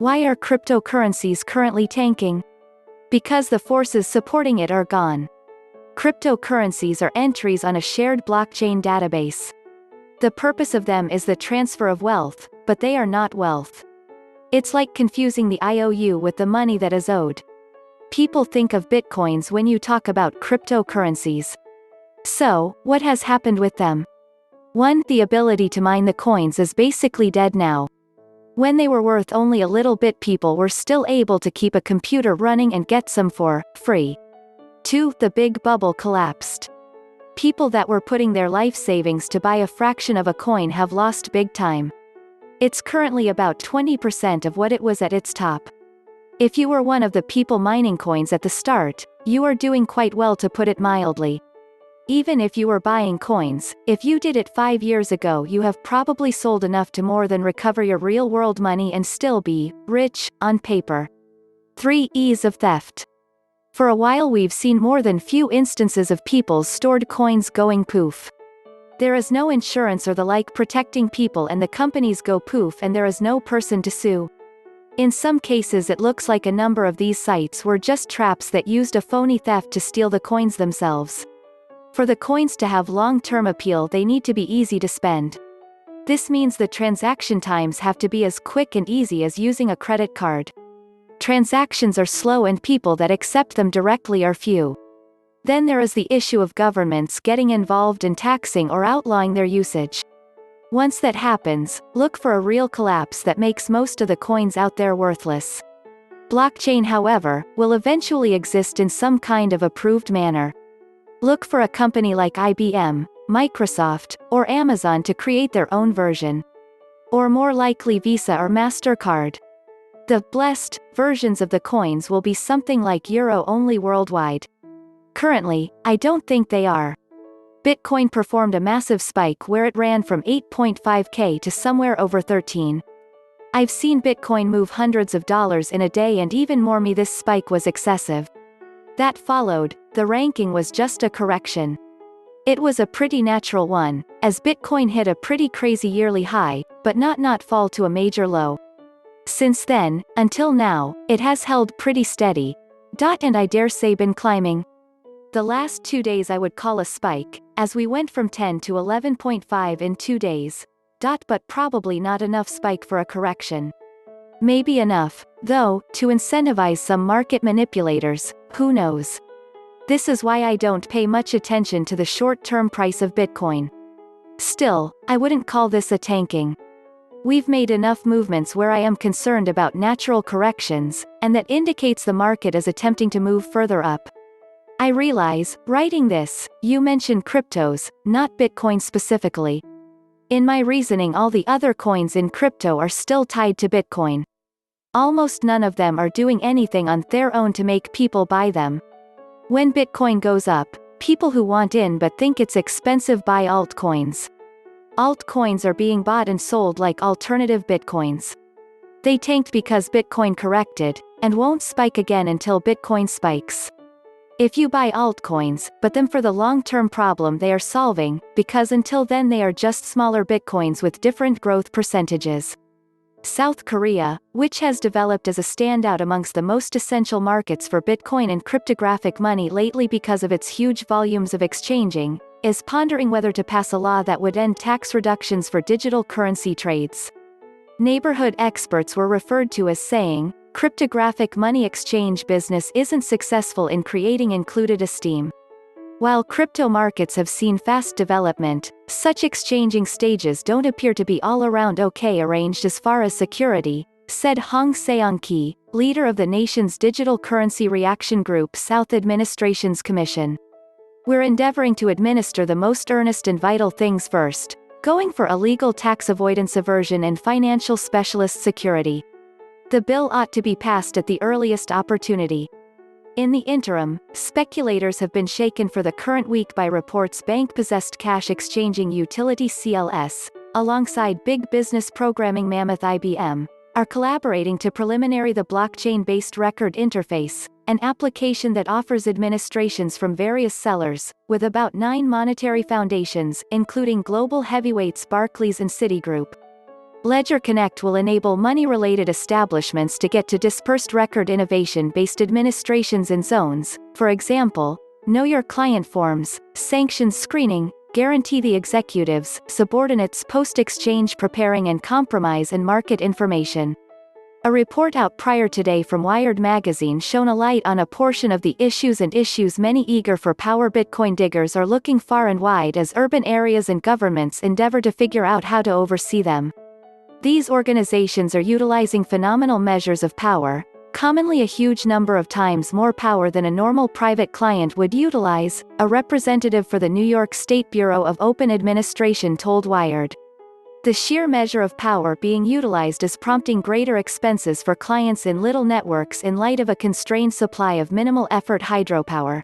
Why are cryptocurrencies currently tanking? Because the forces supporting it are gone. Cryptocurrencies are entries on a shared blockchain database. The purpose of them is the transfer of wealth, but they are not wealth. It's like confusing the IOU with the money that is owed. People think of bitcoins when you talk about cryptocurrencies. So, what has happened with them? 1. The ability to mine the coins is basically dead now. When they were worth only a little bit, people were still able to keep a computer running and get some for free. 2. The big bubble collapsed. People that were putting their life savings to buy a fraction of a coin have lost big time. It's currently about 20% of what it was at its top. If you were one of the people mining coins at the start, you are doing quite well, to put it mildly. Even if you were buying coins, if you did it 5 years ago, you have probably sold enough to more than recover your real-world money and still be rich on paper. 3. Ease of theft. For a while we've seen more than few instances of people's stored coins going poof. There is no insurance or the like protecting people, and the companies go poof and there is no person to sue. In some cases it looks like a number of these sites were just traps that used a phony theft to steal the coins themselves. For the coins to have long-term appeal, they need to be easy to spend. This means the transaction times have to be as quick and easy as using a credit card. Transactions are slow and people that accept them directly are few. Then there is the issue of governments getting involved in taxing or outlawing their usage. Once that happens, look for a real collapse that makes most of the coins out there worthless. Blockchain, however, will eventually exist in some kind of approved manner. Look for a company like IBM, Microsoft, or Amazon to create their own version. Or more likely Visa or MasterCard. The blessed versions of the coins will be something like euro only worldwide. Currently, I don't think they are. Bitcoin performed a massive spike where it ran from 8.5k to somewhere over 13. I've seen Bitcoin move hundreds of dollars in a day, and even more this spike was excessive. That followed, the ranking was just a correction. It was a pretty natural one, as Bitcoin hit a pretty crazy yearly high, but not fall to a major low. Since then, until now, it has held pretty steady. And I dare say been climbing. The last 2 days I would call a spike, as we went from 10 to 11.5 in 2 days. But probably not enough spike for a correction. Maybe enough, though, to incentivize some market manipulators, who knows. This is why I don't pay much attention to the short-term price of Bitcoin. Still, I wouldn't call this a tanking. We've made enough movements where I am concerned about natural corrections, and that indicates the market is attempting to move further up. I realize, writing this, you mention cryptos, not Bitcoin specifically. In my reasoning, all the other coins in crypto are still tied to Bitcoin. Almost none of them are doing anything on their own to make people buy them. When Bitcoin goes up, people who want in but think it's expensive buy altcoins. Altcoins are being bought and sold like alternative Bitcoins. They tanked because Bitcoin corrected, and won't spike again until Bitcoin spikes. If you buy altcoins, but them for the long-term problem they are solving, because until then they are just smaller Bitcoins with different growth percentages. South Korea, which has developed as a standout amongst the most essential markets for Bitcoin and cryptographic money lately because of its huge volumes of exchanging, is pondering whether to pass a law that would end tax reductions for digital currency trades. Neighborhood experts were referred to as saying, cryptographic money exchange business isn't successful in creating included esteem. While crypto markets have seen fast development, such exchanging stages don't appear to be all around okay arranged as far as security, said Hong Seong-ki, leader of the nation's Digital Currency Reaction Group South Administration's Commission. We're endeavoring to administer the most earnest and vital things first, going for illegal tax avoidance, aversion, and financial specialist security. The bill ought to be passed at the earliest opportunity. In the interim, speculators have been shaken for the current week by reports bank-possessed cash exchanging utility CLS, alongside big business programming mammoth IBM, are collaborating to preliminary the blockchain-based record interface, an application that offers administrations from various sellers, with about 9 monetary foundations, including global heavyweights Barclays and Citigroup. Ledger Connect will enable money-related establishments to get to dispersed record innovation-based administrations in zones, for example, know your client forms, sanctions screening, guarantee the executives, subordinates post-exchange preparing and compromise and market information. A report out prior today from Wired magazine shone a light on a portion of the issues many eager for power Bitcoin diggers are looking far and wide as urban areas and governments endeavor to figure out how to oversee them. These organizations are utilizing phenomenal measures of power, commonly a huge number of times more power than a normal private client would utilize, a representative for the New York State Bureau of Open Administration told Wired. The sheer measure of power being utilized is prompting greater expenses for clients in little networks in light of a constrained supply of minimal effort hydropower.